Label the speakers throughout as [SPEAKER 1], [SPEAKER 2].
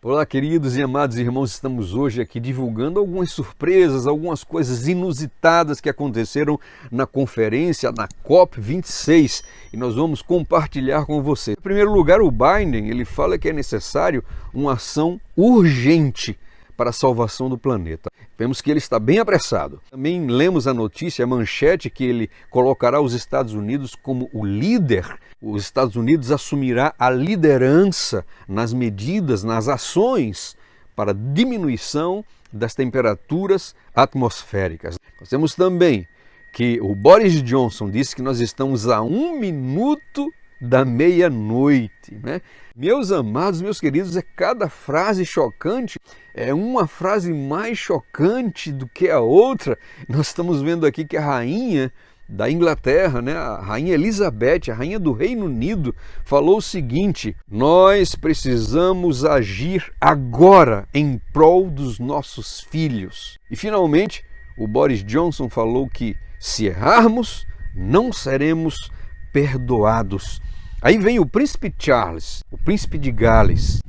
[SPEAKER 1] Olá, queridos e amados irmãos, estamos hoje aqui divulgando algumas surpresas, algumas coisas inusitadas que aconteceram na conferência, na COP26, e nós vamos compartilhar com você. Em primeiro lugar, o Biden, ele fala que é necessário uma ação urgente para a salvação do planeta. Vemos que ele está bem apressado. Também lemos a notícia, a manchete, que ele colocará os Estados Unidos como o líder. Os Estados Unidos assumirá a liderança nas medidas, nas ações para diminuição das temperaturas atmosféricas. Nós temos também que o Boris Johnson disse que nós estamos a 1 minuto da meia-noite, né? Meus amados, meus queridos, cada frase chocante é uma frase mais chocante do que a outra. Nós estamos vendo aqui que a rainha da Inglaterra, né, a rainha Elizabeth, a rainha do Reino Unido, falou o seguinte: nós precisamos agir agora em prol dos nossos filhos. E finalmente, o Boris Johnson falou que se errarmos, não seremos perdoados. Aí vem o príncipe Charles, o príncipe de Gales,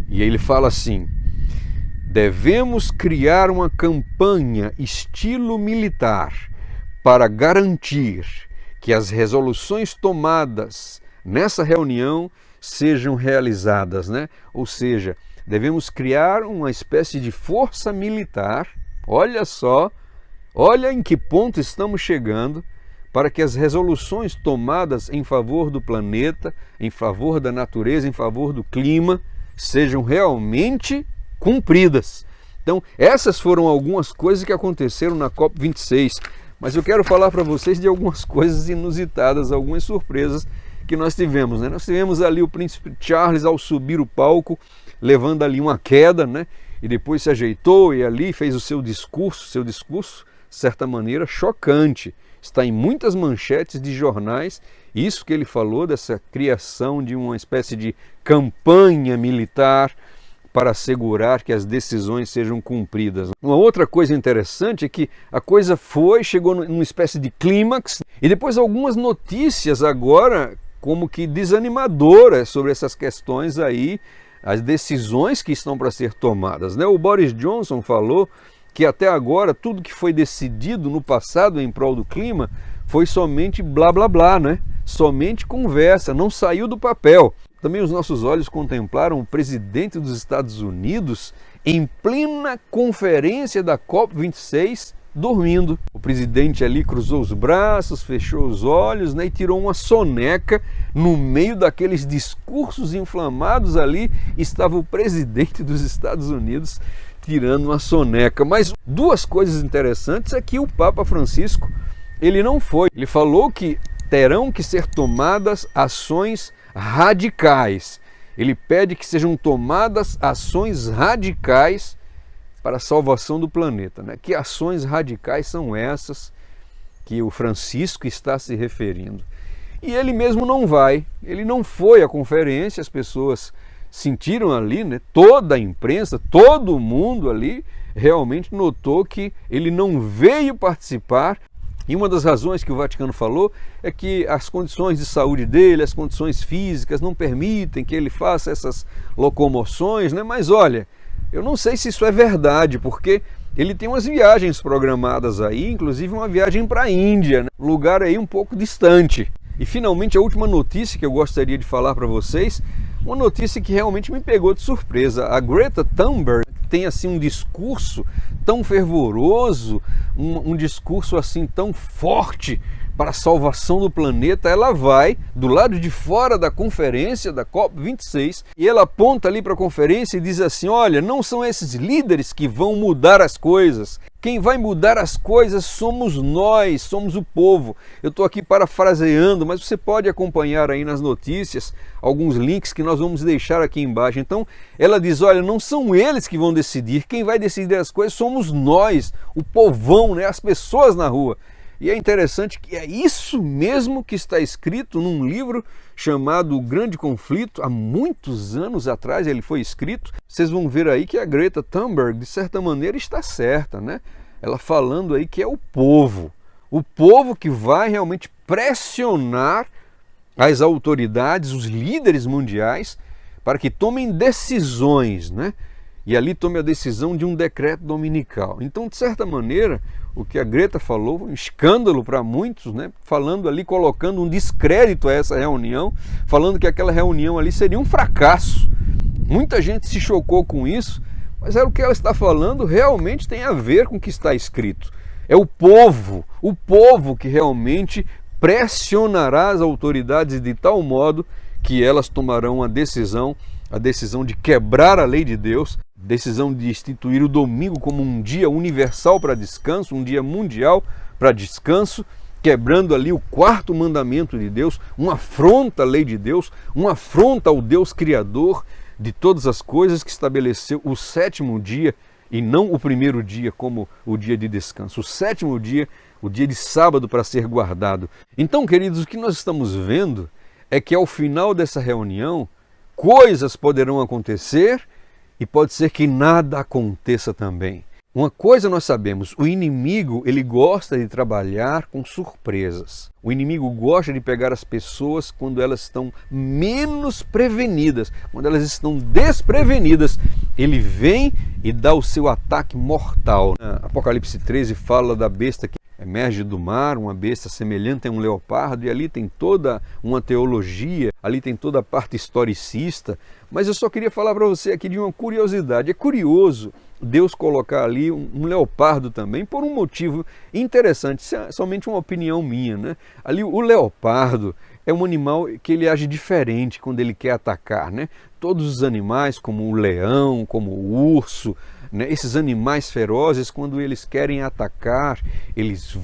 [SPEAKER 1] e ele fala assim: devemos criar uma campanha estilo militar para garantir que as resoluções tomadas nessa reunião sejam realizadas, né? Ou seja, devemos criar uma espécie de força militar. Olha só, olha em que ponto estamos chegando, para que as resoluções tomadas em favor do planeta, em favor da natureza, em favor do clima, sejam realmente cumpridas. Então, essas foram algumas coisas que aconteceram na COP26, mas eu quero falar para vocês de algumas coisas inusitadas, algumas surpresas que nós tivemos, né? Nós tivemos ali o príncipe Charles ao subir o palco, levando ali uma queda, né? E depois se ajeitou e ali fez o seu discurso, de certa maneira, chocante. Está em muitas manchetes de jornais, isso que ele falou, dessa criação de uma espécie de campanha militar para assegurar que as decisões sejam cumpridas. Uma outra coisa interessante é que a coisa chegou numa espécie de clímax, e depois algumas notícias agora como que desanimadoras sobre essas questões aí, as decisões que estão para ser tomadas, né? O Boris Johnson falou que até agora tudo que foi decidido no passado em prol do clima foi somente blá blá blá, né? Somente conversa, não saiu do papel. Também os nossos olhos contemplaram o presidente dos Estados Unidos em plena conferência da COP26 dormindo. O presidente ali cruzou os braços, fechou os olhos, né, e tirou uma soneca. No meio daqueles discursos inflamados ali estava o presidente dos Estados Unidos tirando uma soneca. Mas duas coisas interessantes é que o Papa Francisco, ele não foi. Ele falou que terão que ser tomadas ações radicais. Ele pede que sejam tomadas ações radicais para a salvação do planeta, né? Que ações radicais são essas que o Francisco está se referindo? E ele mesmo não vai. Ele não foi à conferência, as pessoas sentiram ali, né? Toda a imprensa, todo mundo ali realmente notou que ele não veio participar. E uma das razões que o Vaticano falou é que as condições de saúde dele, as condições físicas não permitem que ele faça essas locomoções, né? Mas olha, eu não sei se isso é verdade, porque ele tem umas viagens programadas aí, inclusive uma viagem para a Índia, né? Lugar aí um pouco distante. E finalmente a última notícia que eu gostaria de falar para vocês, uma notícia que realmente me pegou de surpresa. A Greta Thunberg tem assim um discurso tão fervoroso, um discurso assim tão forte para a salvação do planeta. Ela vai do lado de fora da conferência da COP26 e ela aponta ali para a conferência e diz assim: olha, não são esses líderes que vão mudar as coisas. Quem vai mudar as coisas somos nós, somos o povo. Eu estou aqui parafraseando, mas você pode acompanhar aí nas notícias alguns links que nós vamos deixar aqui embaixo. Então ela diz: olha, não são eles que vão decidir, quem vai decidir as coisas somos nós, o povão, né? As pessoas na rua. E é interessante que é isso mesmo que está escrito num livro chamado O Grande Conflito. Há muitos anos atrás ele foi escrito. Vocês vão ver aí que a Greta Thunberg, de certa maneira, está certa, né? Ela falando aí que é o povo que vai realmente pressionar as autoridades, os líderes mundiais, para que tomem decisões, né? E ali tome a decisão de um decreto dominical. Então, de certa maneira, o que a Greta falou foi um escândalo para muitos, né? Falando ali, colocando um descrédito a essa reunião, falando que aquela reunião ali seria um fracasso. Muita gente se chocou com isso, mas o que ela está falando realmente tem a ver com o que está escrito. É o povo que realmente pressionará as autoridades de tal modo que elas tomarão a decisão de quebrar a lei de Deus, decisão de instituir o domingo como um dia universal para descanso, um dia mundial para descanso, quebrando ali o 4º mandamento de Deus, uma afronta à lei de Deus, uma afronta ao Deus Criador de todas as coisas, que estabeleceu o 7º dia e não o 1º dia como o dia de descanso, o 7º dia, o dia de sábado para ser guardado. Então, queridos, o que nós estamos vendo é que ao final dessa reunião, coisas poderão acontecer e pode ser que nada aconteça também. Uma coisa nós sabemos, o inimigo ele gosta de trabalhar com surpresas. O inimigo gosta de pegar as pessoas quando elas estão menos prevenidas, quando elas estão desprevenidas. Ele vem e dá o seu ataque mortal. Apocalipse 13 fala da besta que emerge do mar, uma besta semelhante a um leopardo, e ali tem toda uma teologia, ali tem toda a parte historicista, mas eu só queria falar para você aqui de uma curiosidade. É curioso Deus colocar ali um leopardo também, por um motivo interessante, isso é somente uma opinião minha, né? Ali o leopardo é um animal que ele age diferente quando ele quer atacar, né? Todos os animais, como o leão, como o urso, né? Esses animais ferozes, quando eles querem atacar, eles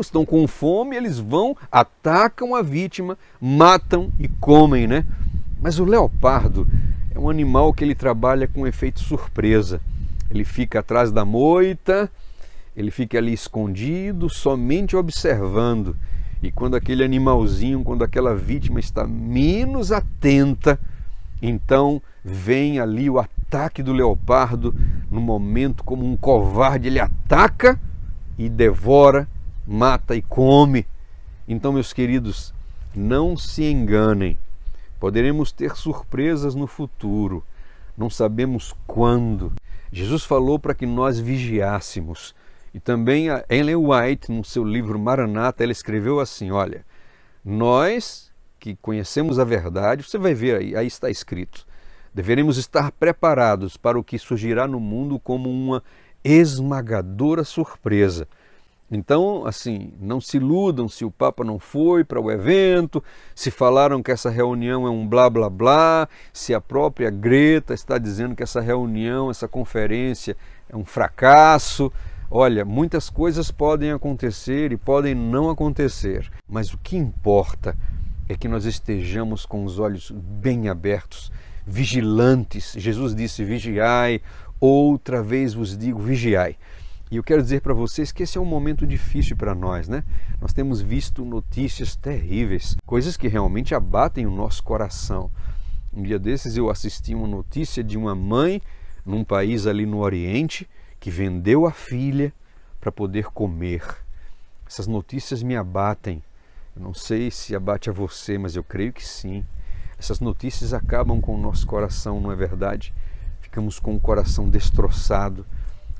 [SPEAKER 1] estão com fome, eles atacam a vítima, matam e comem, né? Mas o leopardo é um animal que ele trabalha com efeito surpresa. Ele fica atrás da moita, ele fica ali escondido, somente observando. E quando aquele animalzinho, quando aquela vítima está menos atenta, então vem ali o ataque do leopardo, no momento como um covarde, ele ataca e devora, mata e come. Então, meus queridos, não se enganem, poderemos ter surpresas no futuro, não sabemos quando. Jesus falou para que nós vigiássemos. E também a Ellen White, no seu livro Maranata, ela escreveu assim, olha, nós que conhecemos a verdade, você vai ver aí está escrito, deveremos estar preparados para o que surgirá no mundo como uma esmagadora surpresa. Então, assim, não se iludam se o Papa não foi para o evento, se falaram que essa reunião é um blá blá blá, se a própria Greta está dizendo que essa reunião, essa conferência é um fracasso. Olha, muitas coisas podem acontecer e podem não acontecer, mas o que importa é que nós estejamos com os olhos bem abertos, vigilantes. Jesus disse, vigiai, outra vez vos digo, vigiai. E eu quero dizer para vocês que esse é um momento difícil para nós, né? Nós temos visto notícias terríveis, coisas que realmente abatem o nosso coração. Um dia desses eu assisti uma notícia de uma mãe num país ali no Oriente que vendeu a filha para poder comer. Essas notícias me abatem. Eu não sei se abate a você, mas eu creio que sim. Essas notícias acabam com o nosso coração, não é verdade? Ficamos com o coração destroçado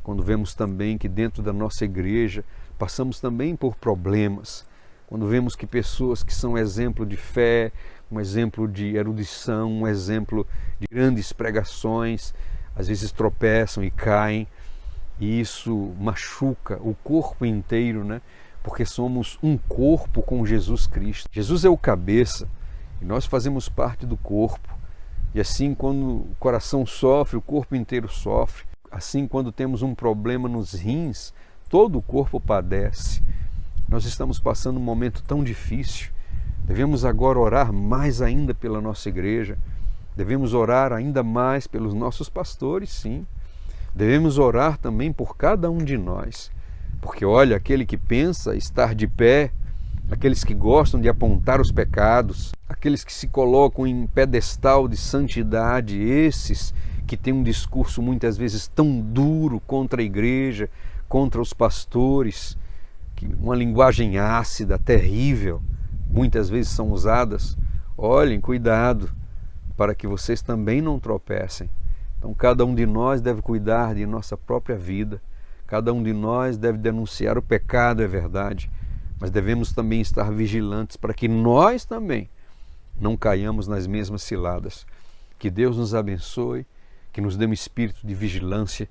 [SPEAKER 1] quando vemos também que dentro da nossa igreja passamos também por problemas. Quando vemos que pessoas que são exemplo de fé, um exemplo de erudição, um exemplo de grandes pregações, às vezes tropeçam e caem. E isso machuca o corpo inteiro, né? Porque somos um corpo com Jesus Cristo. Jesus é o cabeça e nós fazemos parte do corpo. E assim, quando o coração sofre, o corpo inteiro sofre. Assim, quando temos um problema nos rins, todo o corpo padece. Nós estamos passando um momento tão difícil. Devemos agora orar mais ainda pela nossa igreja. Devemos orar ainda mais pelos nossos pastores, sim. Devemos orar também por cada um de nós, porque olha, aquele que pensa estar de pé, aqueles que gostam de apontar os pecados, aqueles que se colocam em pedestal de santidade, esses que têm um discurso muitas vezes tão duro contra a igreja, contra os pastores, que uma linguagem ácida, terrível, muitas vezes são usadas. Olhem, cuidado, para que vocês também não tropecem. Então, cada um de nós deve cuidar de nossa própria vida, cada um de nós deve denunciar o pecado, é verdade, mas devemos também estar vigilantes para que nós também não caiamos nas mesmas ciladas. Que Deus nos abençoe, que nos dê um espírito de vigilância,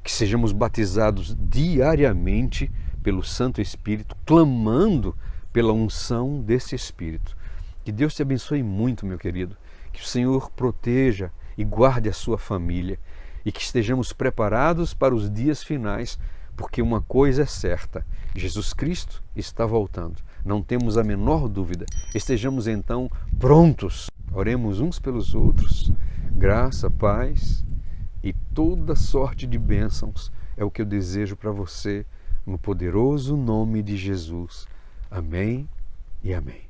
[SPEAKER 1] que sejamos batizados diariamente pelo Santo Espírito, clamando pela unção desse Espírito. Que Deus te abençoe muito, meu querido, que o Senhor proteja e guarde a sua família e que estejamos preparados para os dias finais, porque uma coisa é certa, Jesus Cristo está voltando, não temos a menor dúvida. Estejamos então prontos, oremos uns pelos outros. Graça, paz e toda sorte de bênçãos é o que eu desejo para você, no poderoso nome de Jesus. Amém e amém.